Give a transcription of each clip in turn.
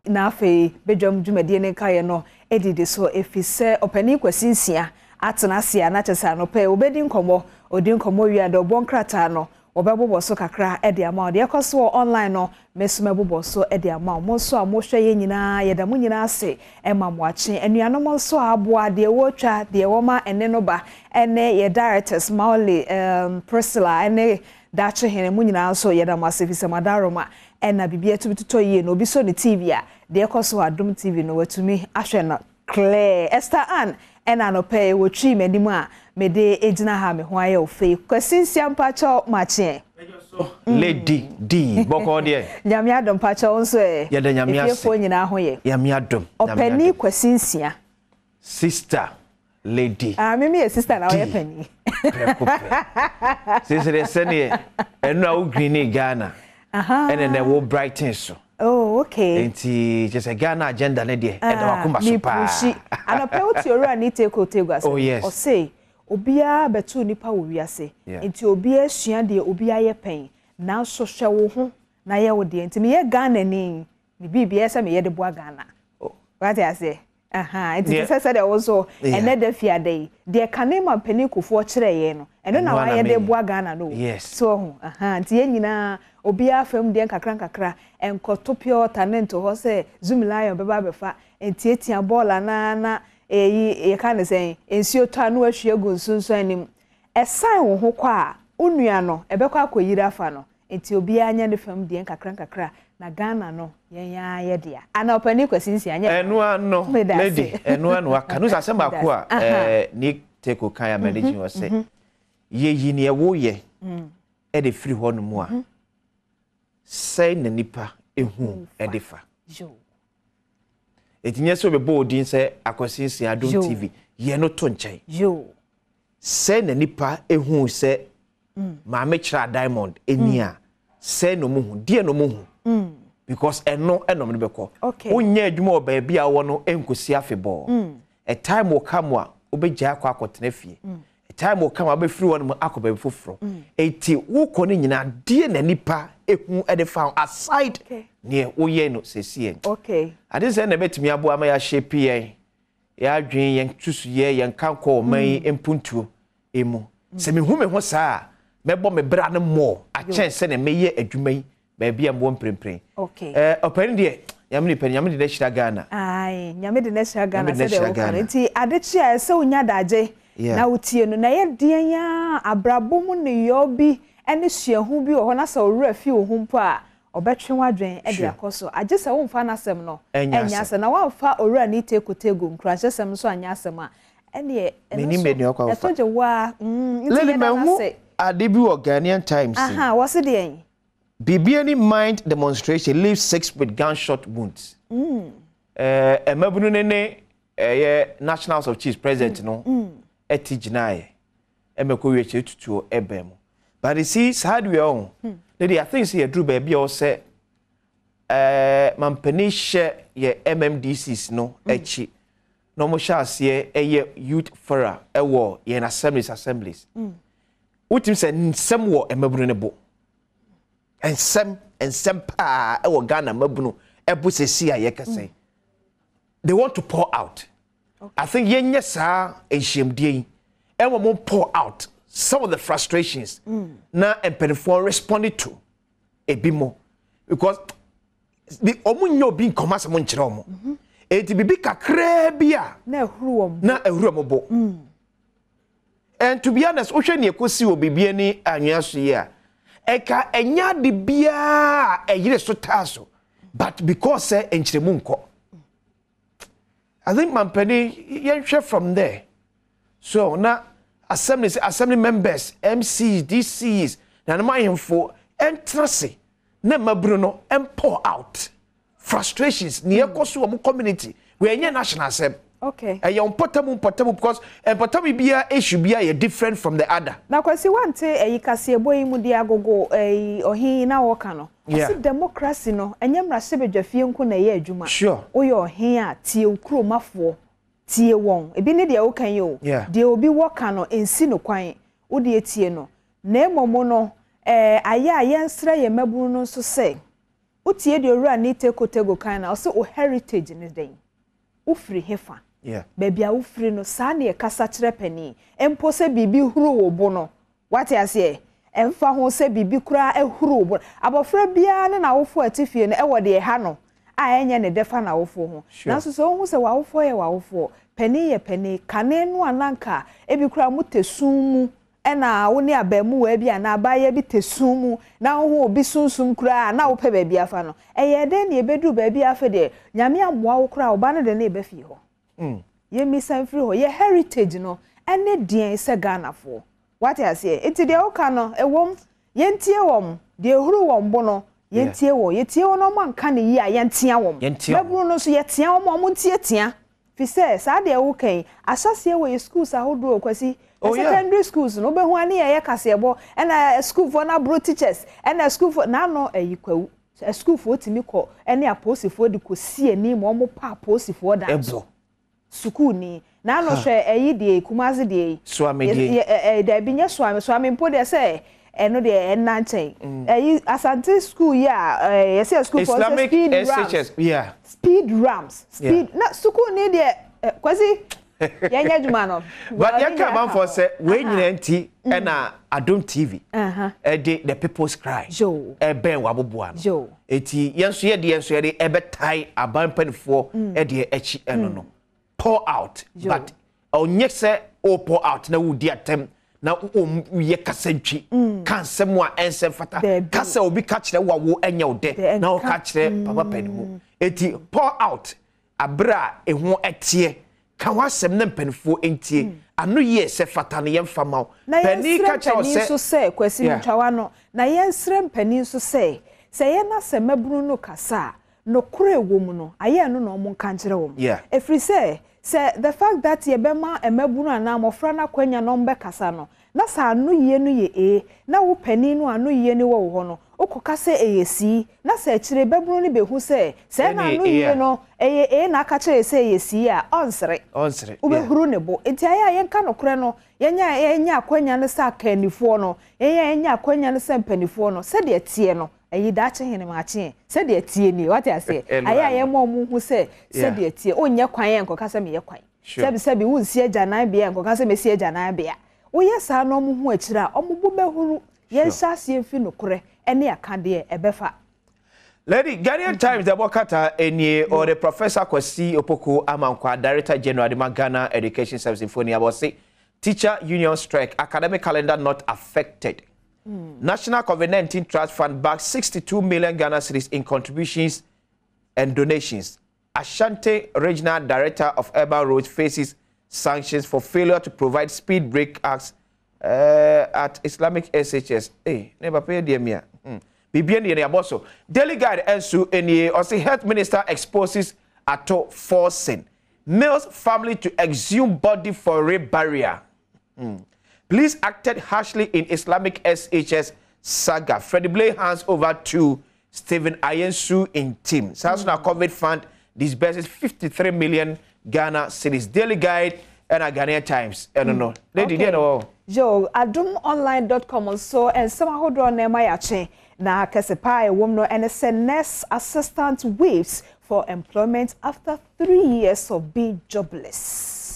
na afi Badwam dwumadi ne kaye no edidi so efise opani kwasinsia atenasia na chesa no pe obedi nkomo odi nkomo wi da obonkrata no obebobo so kakra ede ama de ekoso online no mesuma bobo so ede ama mo so amohwe ye nyina ye da mo nyina ase ema mo ache enuanom so aboa de wotwa de woma ene no ba ene ye directors Mauli Priscilla ene dache hene mo nyina so ye da masefise madaroma ena bibia tubituto ye no obi so ne TV a de ekoso Adom TV no watumi ahwe na Claire Esther Ann ena no pay wo twi medimu a mede ejina ha me ho aye ofe kwasinsia mpacho mache Lady D boko de nyame Adom mpacho onso ye de nyame ase efo nyina ho ye nyame Adom opani kwasinsia sister Lady mimi ye sister na wo ye pani sister sene enu a wo green Ghana ene wo Brighton so. Oh, okay. Enti just a Ghana agenda ne de e da wakumba so pa. Anope oti ora ni take otegwa say. Oh yes. O say obia betu nipa wo wiase. Enti obia sua de obia ye pen. Na so hwe wo ho na ye wo de enti me ye Ghana ni bibia se me ye de boa Ghana. Oh, what I say? Enti se de wo so ene da fiade. De kanema penikofo kire ye no. Eno na wa ye de boa Ghana no. Yes. So enti ye nyina obia fam de kakra enkotopio talent ho se Zoom lion beba befa entietia ball na ye ka ne sen ensio to no ahwe gu nsunsu anim esan wo ho kwa onua no ebekwa akoyira afa no enti obia anya ne fam de kakra na Ghana no yenya ye dia ana opani kwasinsi anya enu ano lady enu ano aka no sase mako a ni teko kan ya manage wo se ye yi ne wo ye e de free ho no mu a say na nipa ehu edifa jo etinye so be boldin say akwasinsi Adom TV ye no to nchen jo say na nipa ehu say ma me kira diamond enia say no mu hu die no mu hu because eno no be ko onya adwuma o ba bia wo no enkosi afebọ a time will come a obegya akwa akotena fie time will come abefiri won akoba foforo eti wo ko ne nyina die na nipa ehu e de found aside near oye no sesien okay I didn't say na betimi abo ama ya shape yen ya adwen yen tusu ye yen kanko man empuntuo emu se me hu me ho saa mebo me bra ne mo a chance na meye adwuma yi ba bia mbo mprempren okay opani de nyame de shira Ghana ai nyame de shira Ghana se de wo nti adechi a se onya daje na utie no na ye den ya abrabom ne yobi ene suahu bi wo na sa owura fi wo humpo a obetwe wadwen e de akoso agese wo mfa na asem no enya se na wo mfa owura ni tekotego nkra asem so anya asem a ene e so je wa lady mehu ade bi wo Ghanaian Times what's the end Bibiani mind demonstration leaves 6 with gunshot wounds emabunu ne National House of Chiefs president no etijinae emeko wiche tutuo ebem but you see sad we on lady I think say drew baby o say mampani she ye MMDCs no echi no mo sha ase youth fora ewo ye na assemblies utim say nsem wo emabunu ne bo ensem pa ewo Ghana mabunu ebu sesi aye kase they want to pour out I think yenye sa ehyiemdie ewo mo pour out some of the frustrations na empenfo responded to ebimo because the omunyo bi nkoma se mo nkire omo eti bibi kakra bia na ehuru bo and to be honest wo hwe ne ekosi obibie ni anwaso ye a eka enya de bia eyire so taso but because say enchiremu nko I think mampani yenhwe from there so na assembly members MCs DCs na na mayemfo entrance na mabru no pour out frustrations ne ekoso wo community we enye national assembly okay you important because important bia issue bia ye different from the other na kwasi wante eyikase eboyi mu dia gogo ohin na woka no si democracy no enye mrase bedwafie nko na ye adwuma sure oye ohin a tie ukromafo tie won ebi ne dia wokan yo de obi woka no ensi no kwan wo de tie no na emomo no aya yensra ye mabunu no so se utie de owura ni tego kan na so o heritage ni den ufiri hefa baby a ufiri no saa na kasa kire pani empo se bibi huru wo bo no what you say emfa ho se bibi kura ehuru wo bo abofra bia ne na wofo atifie no ewo de ha no a enye ne defa na wofo ho na so so hu se wa wofo ye wa wofo pani ye pani kane no ananka ebi kura mutesumu ena wo ne abamu wa bia na abaye bi tesumu na ho obi sunsum kura na wo pe ba bia fa no eye den ne ebedu ba bia fa de nyame amoa wo kura oba no de ne ebe fi ho ye mi sanfiri ho ye heritage no ene dien se Ghana fo what I say enti de o ka no ewom ye ntie wom de ehuru wom bo no ye ntie wo ye tie wo no man ka ne yi a ye ntia wom baburu no so ye tia wom mo ntie tia fi se sa de wo kan asase wo ye schools ahodo kwasi secondary schools no be ho ani ye kase ebo na school for na bro teachers na school for na no ayikwawu school for otimi ko ene aposifo de ko sie ni mo mo pa aposifo da ebo school ni na no hwe eyi de kumaze de swami de da bi nya swami mpo de se eno de enanchen eyi asante school ya say school for speed SHS speed rams speed na school ni de kwasi yanya juma no but ya ka man for say we nyina nti na Adom TV the people's cry ben waboboa no eti yenso ye de ebetai abampanifo de echi eno no pour out but onye se o pour out na wudi atem na ye kasantwi kan semu a ensem fata kasa obi ka kire wawo enya ode na o ka kire papa panimu eti pour out abra eho etie kan wasem na mpanifo entie anu ye se fata ne yemfa maw pani ka kire so se kwasi ntwawa no na yensre mpani so se ye na se maburu no kasa no kure wom no aye no no mo kan kire wom efri se the fact that ye bema emaburu ana mofra na kwanya no mbe kasa no na sa anu ye no ye na wo pani no anu ye ni wo ho no okoka se eyesi na sa kire beburu ni behu se na anu ye no na aka kire se eyesi a onsre ubehuru ne bo enti aya ye nka no kure no yenya akwanya ne sa kanifo no yenya akwanya ne sa mpanifo no se de tie no eyi da che hene ma che se de tie ni what I say aya ye mo mu hu se de tie onye kwan ye nkoka se me ye kwan se bi wunsi ajanan bia nkoka se me si ajanan bia wo ye sa no mu hu akira omubu behuru ye nsa se mfi no kure ene akade ebefa Lady Ghanaian Times the Bokata eni or the Professor Kwasi Opoku Amankwa Director General of Ghana Education Service Infoni about say teacher union strike academic calendar not affected. National COVID-19 Trust Fund backed 62 million Ghana cedis in contributions and donations. Ashanti Regional Director of Urban Roads faces sanctions for failure to provide speed brake acts at Islamic SHS. Never pay the emia. Bibian the aboso. Daily Guide ensu eni or say Health Minister exposes ato forcing male's family to exhume body for rape barrier. Police acted harshly in Islamic SHS saga. Freddie Blay hands over to Stephen Ayensu in team. National COVID Fund disburses 53 million Ghana cedis. Daily Guide and a Ghanaian Times. I don't know. They didn't know. Joe, adomonline.com so and some hold on my yache. Na Kasepa a woman and a nurse assistant waves for employment after 3 years of being jobless.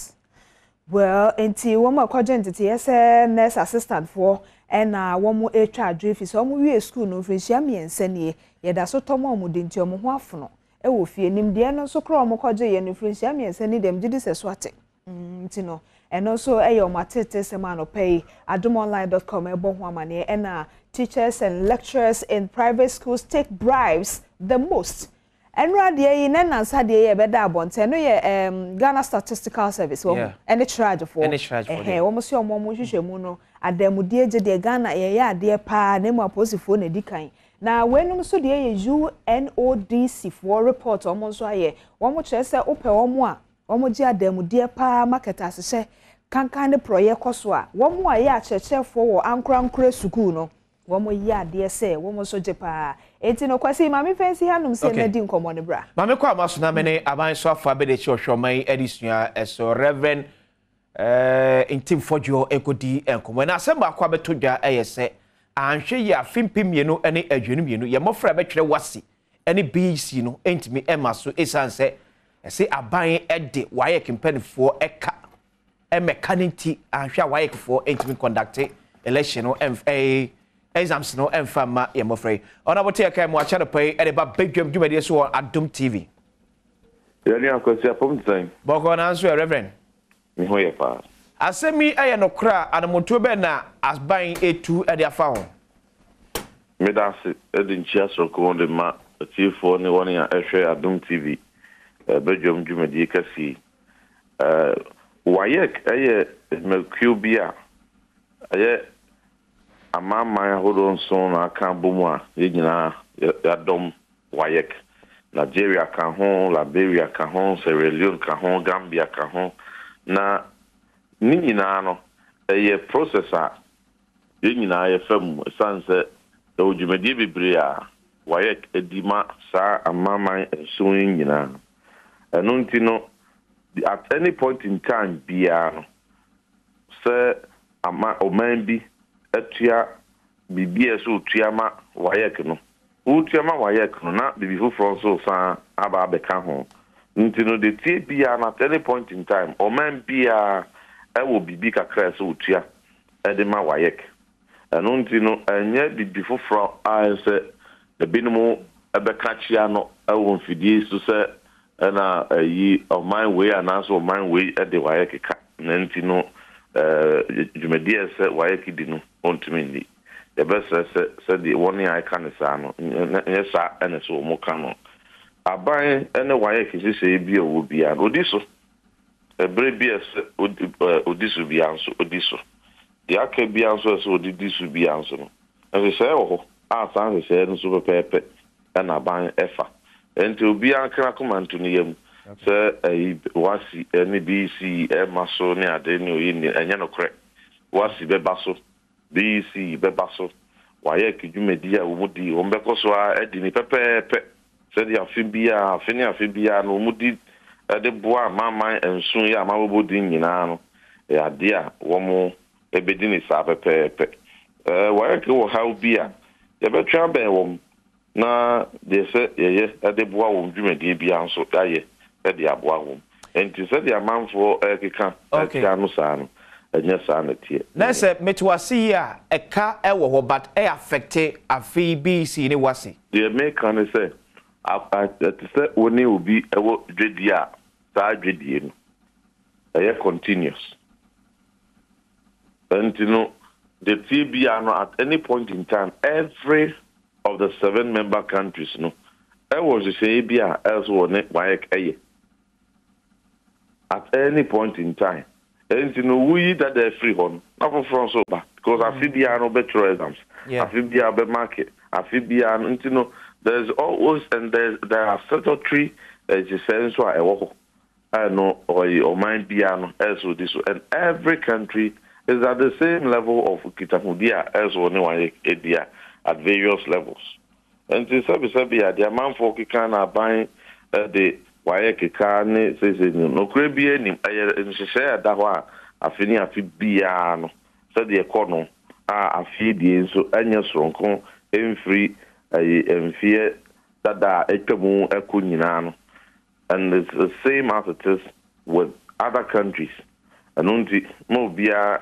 Well, enti woman kwagent yes nurse assistant for and woman HR drift so we school no friendship miensa nie ye da so tomo mu de nti omo ho afono e wo fie nim de no so kro omo kwaje ye no friendship miensa ni dem gidi se so ate nti no and also e yo matete se man no pay adomonline.com e bo ho amane and teachers and lecturers in private schools take bribes the most. Enra de na nansa de ye beda abonte no ye Ghana Statistical Service wo any charge for wo mo se omo hwehwemu no adamude age de Ghana ye ya de pa na mu aposifo na dikan na wenum so de ye UNODC for report omo so aye wo mo kire se ope omo a wo mo gi adamude pa market asese kankan de project koso a wo mo aye a chechefo wo ankra school no wo mo ya de se wo mo so je pa enti no kwasi mami fancy hanum se na di nkomo ne bra mami kwa maso na mene aban so afa be de hwohwoman edisua eso Reverend intim fojo ekodi enkomo na asem ba kwa beto dwa eyese anhwe ya fimpim yenu ene adwenu yenu ye mofra be twere wase any BECE no entimi ema so esan se aban ede WAEC mpanifo eka mekaniti ahwa WAEC for entimi conduct election no exams no emfama ye mofrey ona bote aka mo acha no pay e ba Badwam dwumade so on Adom TV yani akwasi apom tsan boko na anso reverend mi hoye pa asemi aye no kra anamonto be na asban etu e de afa ho medase edi nchia so ko de ma tifo ne woni a ehwe Adom TV Badwam dwumade kasi WAEC aye melkubia aye amama hodon so na aka bomu a yegyina Adom WAEC Nigeria ka ho, Liberia ka ho, Sierra Leone ka ho, Gambia ka ho na ni nyina no processor ye nyina ye fam sanse e odwumadi bebre a WAEC edima sa amama so nyina eno ntino at any point in time bia no se ama oman bi atua bibia so tua ma WAEC no utua ma WAEC no na bibi foforo so sa aba beka ho ntino de tie bia na at any point in time oman bia ewo bibi kakra so utua de ma WAEC eno ntino enye bibi foforo a se de binomo ebeka chia no ewo mfidie so se na yi oman we anaso oman we de WAEC ka na ntino dwumadi se WAEC di no ontumi ndi the best said the one I can say yes and so mo kan aban ene WAEC say bi o bi an odiso ebre bi odiso bi anso odiso the aka bi anso so odiso bi anso no e say o a san say no so pepe na aban efa enti obi an kan komanto ne yam say WASSCE ene BECE e maso ne ade ne oyi ne enye no kre WASSCE be baso BECE bebaso WAEC dwumadi a womudi wombeko so a edi ni pepepe se dia afibia no womudi de boa mama ensun ya mabobodi nyina no e ade a womo ebedi ni sa pepepe WAEC wo how bia ye betwa ben wom na de se ye de boa wom dwumadi bia nso aye de aboa wom enti se dia manfo keka tia no sa no na se metwasi ya eka ewo ho but e affect afi BECE ni WASSCE the make say at say woni obi ewo dwedi a sa dwedi no e continuous and you know the TBR no at any point in time every of the 7 member countries no e was say bia else woni WAEC eye at any point in time. And you know, we that they're free on, not for France over, because I feel the no better exams. I feel the market. I feel the you know, there's always and there are statutory sense why I walk. I know or mind piano as with this, and every country is at the same level of Kitamudia as one idea at various levels. And this the amount for Kikana buying the WAEC kane sese no krebie ni nhehye da ho a afini afibia no se de ekono a afidie nso anya soronko emfiri emfie dada etwamu ekonyina no and it's the same as it is with other countries and only mo bia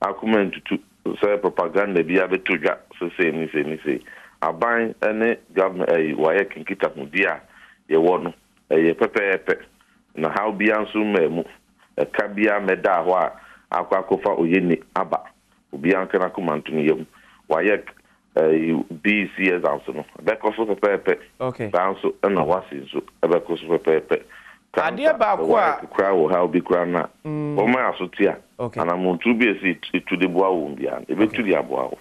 argument to say propaganda bia betodwa se ni aban ene government WAEC nkitamu bia ye wono ye pepepe na how bi anso memu ka bia meda ho a akwakofa oyeni aba obi anka na komanto ne yem WAEC BECE anso no be ko so pepepe okay anso na WASSCE so be ko so pepepe ade ba ko a kra wo how bi kra na o ma asotia ana muntu bi esi to de boa wo bia e be tu di aboa wo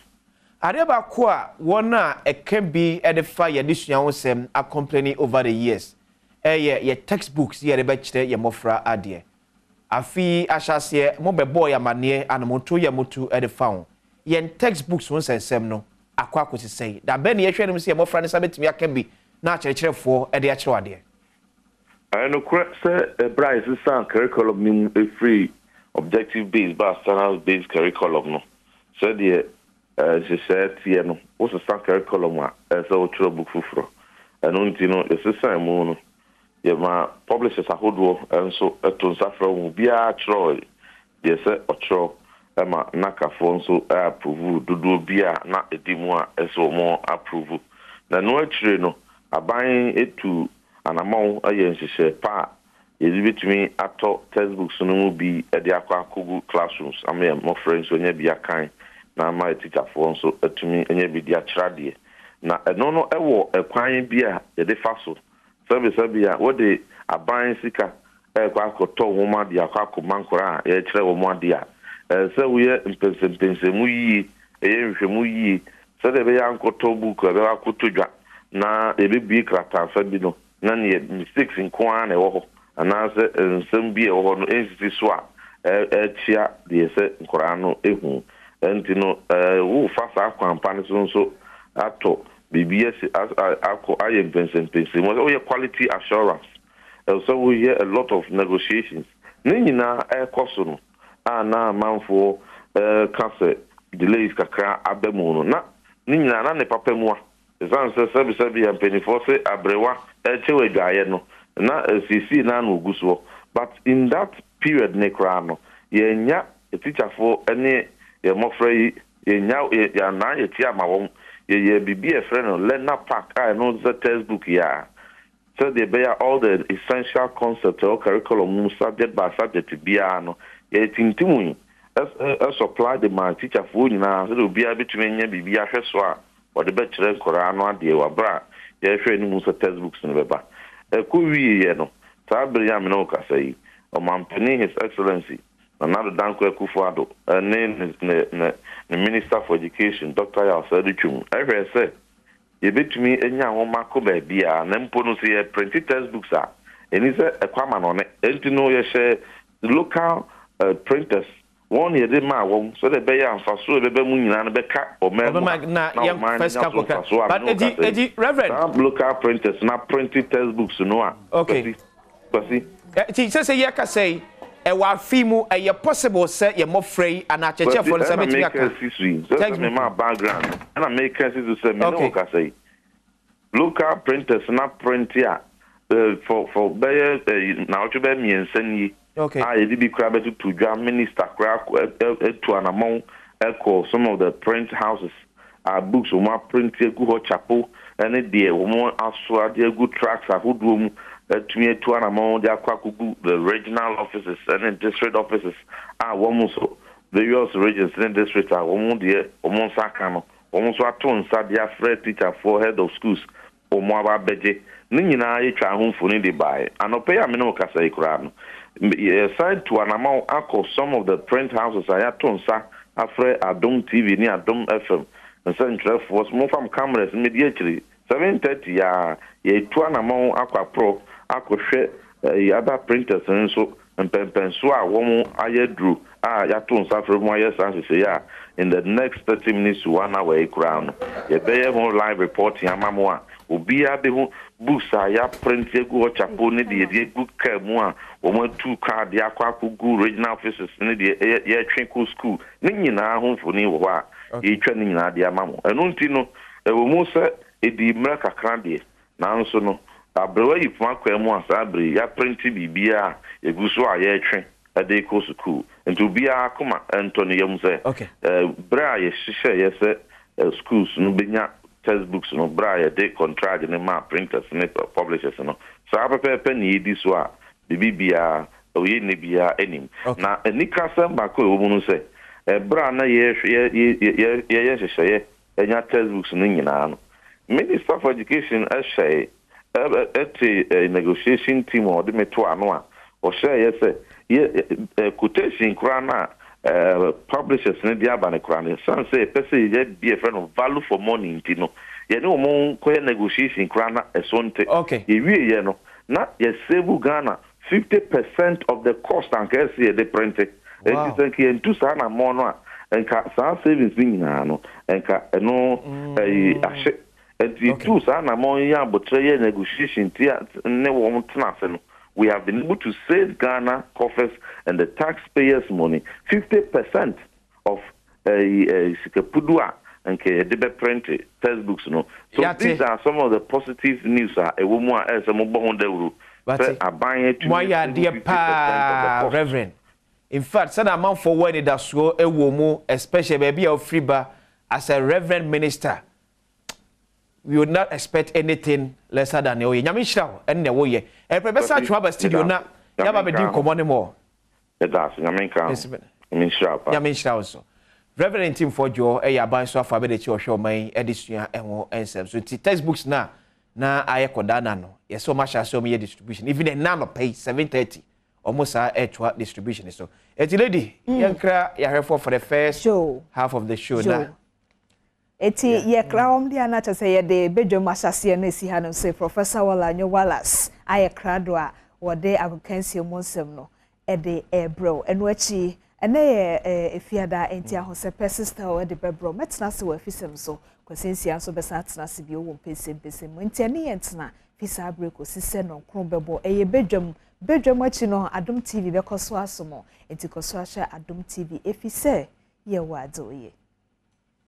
ade ba ko a wona e can be edify ye disua wo sem a complaining over the years ye textbooks ye de be kire ye mofra ade afi ahase mo be boy amane an moto ye motu edifa wo ye textbooks won sensem no akwa akosisei da be ne ye hwe nim se ye mofra ne sabetimi aka bi na akyerkyerefo e de akyere ade no say price san curriculum nim a free objective based but standard based curriculum no so the she said you know what's the curriculum so through book fufro ɛno nti no ɛsesan mu no yɛma publishers ahodoɔ nso ɛto nsa frɛ mu biara kyerɛ deɛ sɛ ɔkyerɛ ɛma nakafoɔ nso approve dodoɔ bia na ɛdi mu a ɛsɛ wɔn approve na no akyire no aban etu anamɔn ayɛ nhyehyɛ pa yɛde betumi atɔ textbooks no mu bi ɛde akɔ akɔgu classrooms ama yɛn mmɔfra nso nyɛ bi akan na ama teacherfoɔ nso atumi nyɛ bi di akyerɛdeɛ na ɛno no ɛwɔ ɛkwan bi a yɛde fa so sɛbi a wɔde aban sika ɛkɔ akɔtɔ wɔn ade akɔ akɔma nkora a yɛkyerɛ wɔn ade a sɛ woyɛ mpɛnsɛmpɛnsɛmu yie ɛyɛ nhwɛmu yie sɛdeɛ ɛbɛyɛ ankɔtɔ book ɛbɛyɛ akɔtɔ dwa na ɛbɛbie krataa bi no na ne mistakes nko ara na ɛwɔ hɔ anaasɛ nsɛm bi a ɛwɔ hɔ no ɛnsisi so a ɛkyia deɛ sɛ nkora no ɛhu ɛnti no wofa saa kwampa no so nso atɔ biribi akɔ ayɛ mpɛnsɛmpɛnsɛmu sɛ woyɛ quality assurance so woyɛ a lot of negotiations ne nyinaa ɛkɔ so no a na amanfoɔ ka sɛ delays kakra aba mu no na ne nyinaa na ne papa mu a ɛsan sɛ sɛbi yɛ mpanimfoɔ sɛ abrewa ɛkyɛw adwaeɛ no na sisi na ogu so but in that period ne koraa no yɛnya teacherfoɔ ne yɛ mmɔfra yi yɛnya yɛna yɛti ama wɔn yɛyɛ biribi ɛfrɛ no learner pack a ɛno sɛ textbook yɛ a sɛdeɛ ɛbɛyɛ all the essential concepts or curriculum subject by subject biara no yɛtintim yi supply the ma teacherfoɔ nyinaa sɛdeɛ obiara bɛtumi anya biribi ahwɛ so a wɔde bɛkyerɛ nkɔraa no adeɛ wɔ abere a yɛhwɛ ne mu sɛ textbooks no bɛba ɛkɔ wieɛ no saa bere yɛ a mene wo kasa yi ɔmampani his excellency Nana Danko Akufo-Addo ne minister for education Dr. Yawsadu Twum ɛhwɛ sɛ yɛbɛtumi anya nwoma kɔ baabi a na mpo no sɛ yɛ printed textbooks a ɛni sɛ ɛkwama no ne ɛnti no yɛhyɛ local printers one yɛde ma wɔn so de bɛyɛ amfaso ɛbɛbɛ mu nyinaa no bɛka ɔmɛ na yɛn first cap but edi reverend local printers na printed textbooks no a okay ti sɛ yɛ ka sɛ ɛwɔ afi mu ɛyɛ possible sɛ yɛ mmɔfra yi ana akyɛkyɛfoɔ no sɛ bɛtumi aka sɛ me ma background ɛna make sense to say me no ka sɛ local printers na print a for bɛyɛ na ɔtwe bɛ mmiɛnsa ni okay yɛde bi kora bɛtutu dwa minister kora ɛtu anamɔn ɛkɔ some of the print houses books wɔn print egu hɔ chapel ɛne deɛ wɔn aso ade egu tracks ahodoɔ mu ɛtumi etu anamɔn de akɔ akɔgu the regional offices ɛne district offices wɔn so various regions ne district wɔn deɛ wɔn nsa aka no wɔn nso ato nsa de afrɛ teacher for head of schools wɔn aba abɛgye ne nyinaa yɛtwa ahomfoni de baeɛ anɔpɛ yi a mene wo kasa yi koraa no side to anamɔn akɔ some of the print houses a yɛato nsa afrɛ Adom TV ne Adom FM nsɛntwerɛfoɔ so momfam cameras ne medi akyiri 7:30 a yɛtu anamɔn akɔ aprɔ akɔhwɛ other printers nso mpɛmpɛnso a wɔn ayɛ duro a yɛato nsa afrɛ mu ayɛ saa nhyehyɛeɛ a in the next 30 minutes to 1 hour yi koraa no yɛbɛyɛ ho live reporting ama mo a obiara bɛhu books a yɛaprint egu hɔ chapo ne deɛ yɛde egu kaa mu a wɔn atu kaa de akɔ akɔgu regional offices ne deɛ yɛtwe kɔ school ne nyinaa ho mfoni wɔ hɔ a yɛtwa ne nyinaa de ama mo ɛno nti no ɛwɔ mu sɛ ɛdi mmerɛ kakra deɛ nanso no abrewa yi poma kwa mu a saa bere yɛaprint biribiara egu so a yɛtwe ɛde kɔ school nti obiara akoma ɛntɔ ne yam sɛ bere a yɛhyehyɛ yɛ sɛ schools no bɛnya textbooks no bra yɛde contract ne ma printers ne publishers no saa pɛpɛpɛ ne yɛdi so a bibia oyɛ ne bia anim na anika sɛm baako ɛwɔ mu no sɛ bra na yɛyɛ hyehyɛeɛ ɛnya textbooks no nyinaa no minister for education ɛhyɛ ɛte negotiation team a ɔde me to ano a ɔhyɛeɛ sɛ quotation koraa no a publishers ne de aba ne koraa no san sɛ yɛpɛ sɛ yɛyɛ bi ɛfrɛ no value for money nti no yɛne wɔn kɔyɛ negotiation koraa no ɛso nte yɛwieyɛ no na yɛsave Ghana 50% of the cost anka ɛsɛ yɛde printe ɛnti sɛ nka yɛntu saa na mmɔ no a nka saa savings ne nyinaa no nka ɛno ahye ɛnti yɛtu saa na mmɔ yɛ abotire yɛ negotiation ti ne wɔn tena ase no we have been able to save Ghana coffers and the taxpayers' money 50% of Sikapudu okay they be print textbooks no so these are some of the positive news a woman as a mobile Honda but a buying to why dear pa reverend in fact said amount for when it does so a woman especially baby of freeba as a reverend minister we would not expect anything lesser than the Yamishra and the way. A professor Traba studio na Yaba be common more. That's Yamishra also. Reverend Tim for Joe, a yaban so far be the show my edition and answer. So textbooks na I ekodana no. Yes, so much as so me distribution. Even a nano pay 7:30. Almost a distribution. So it's lady, Yankra, ya for the first show half of the show now. Eti ye krawom dia na chese ye de Badwam asase na si hanom say Professor WASSCE aye krado a wode agokansi monsem no e de ebro eno achi ene ye efiada enti ahosepɛ sister o de bebro metna se wa fisem so kwasensia so besa atna se bi o wo pesem enti ene ye ntna fisa breko sise no kron bebo eye Badwam achi no Adom TV be koso asomo enti koso ahye Adom TV efise ye wa adoye